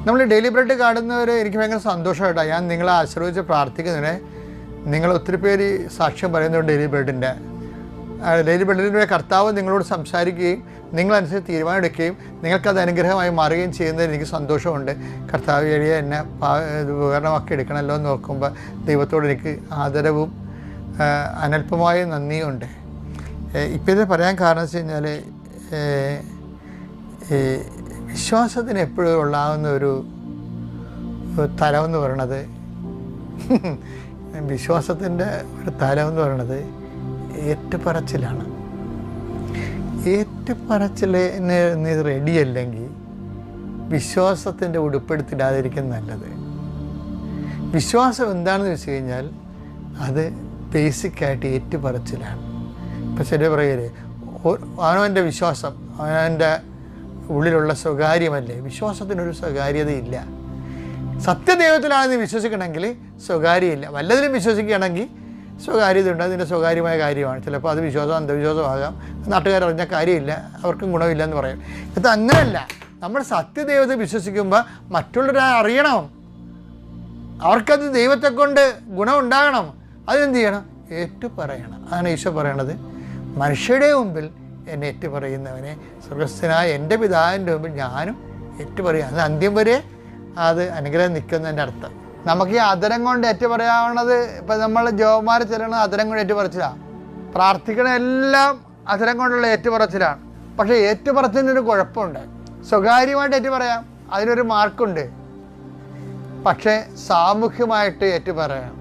നമ്മൾ daily bread കാണുന്നവർ എനിക്ക് ഭയങ്കര സന്തോഷമായിട്ടാണ്. ഞാൻ നിങ്ങളെ ആശ്രയിച്ച് പ്രാർത്ഥിക്കുന്നതിന് നിങ്ങൾ ഒത്തിരി പേര് സാക്ഷ്യം പറയുന്നുണ്ട്. ഡെയിലി ബ്രെഡിൻ്റെ കർത്താവ് നിങ്ങളോട് സംസാരിക്കുകയും നിങ്ങളനുസരിച്ച് തീരുമാനമെടുക്കുകയും നിങ്ങൾക്കത് അനുഗ്രഹമായി മാറുകയും ചെയ്യുന്നതിൽ എനിക്ക് സന്തോഷമുണ്ട്. കർത്താവ് വഴിയെ എന്നെ ഉപകരണമാക്കി എടുക്കണമല്ലോ എന്ന് നോക്കുമ്പോൾ ദൈവത്തോട് എനിക്ക് ആദരവും അനൽപമായ നന്ദിയുണ്ട്. ഇപ്പം ഇത് പറയാൻ കാരണം വെച്ച് കഴിഞ്ഞാൽ വിശ്വാസത്തിന് എപ്പോഴും ഉള്ളാവുന്ന ഒരു തലമെന്ന് പറയണത് വിശ്വാസത്തിൻ്റെ ഒരു തലമെന്ന് പറയണത് ഏറ്റുപറച്ചിലാണ്. ഏറ്റുപറച്ചിലിന് റെഡിയല്ലെങ്കിൽ വിശ്വാസത്തിൻ്റെ ഉടുപ്പെടുത്തിടാതിരിക്കും നല്ലത്. വിശ്വാസം എന്താണെന്ന് വെച്ച് കഴിഞ്ഞാൽ അത് ബേസിക്കായിട്ട് ഏറ്റുപറച്ചിലാണ്. ഇപ്പം ശരി പറയല്ലേ, അവനവൻ്റെ വിശ്വാസം അവനവൻ്റെ ഉള്ളിലുള്ള സ്വകാര്യമല്ലേ. വിശ്വാസത്തിനൊരു സ്വകാര്യതയില്ല. സത്യദൈവത്തിലാണെന്ന് വിശ്വസിക്കണമെങ്കിൽ സ്വകാര്യമില്ല. വല്ലതിലും വിശ്വസിക്കുകയാണെങ്കിൽ സ്വകാര്യത ഉണ്ട്, അതിൻ്റെ സ്വകാര്യമായ കാര്യമാണ്. ചിലപ്പോൾ അത് വിശ്വാസം അന്ധവിശ്വാസമാകാം, നാട്ടുകാരറിഞ്ഞ കാര്യമില്ല, അവർക്കും ഗുണമില്ല എന്ന് പറയും. ഇത് അങ്ങനെയല്ല. നമ്മൾ സത്യദൈവത്തെ വിശ്വസിക്കുമ്പോൾ മറ്റുള്ളവരെ അറിയണം, അവർക്കത് ദൈവത്തെ കൊണ്ട് ഗുണമുണ്ടാകണം. അതിനെന്ത് ചെയ്യണം? ഏറ്റുപറയണം. അതാണ് ഈശോ പറയണത്, മനുഷ്യരുടെ മുമ്പിൽ എന്നെ ഏറ്റുപറയുന്നവനെ സ്വർഗസ്ഥനായ എൻ്റെ പിതാവിൻ്റെ മുമ്പിൽ ഞാനും ഏറ്റുപറയും. അത് അന്ത്യം വരെ അത് അനുഗ്രഹം നിൽക്കുന്നതിൻ്റെ അർത്ഥം. നമുക്ക് ഈ അതരം കൊണ്ട് ഏറ്റുപറയാവുന്നത്, ഇപ്പം നമ്മൾ ജോമാരെ ചെല്ലണത് അതരം കൊണ്ട് ഏറ്റുപറച്ചിലാണ്. പ്രാർത്ഥിക്കണ എല്ലാം അതരം കൊണ്ടുള്ള ഏറ്റുപറച്ചിലാണ്. പക്ഷേ ഏറ്റുപറച്ചിനൊരു കുഴപ്പമുണ്ട്. സ്വകാര്യമായിട്ട് ഏറ്റുപറയാം, അതിനൊരു മാർക്കുണ്ട്. പക്ഷേ സാമൂഹ്യമായിട്ട് ഏറ്റുപറയാം.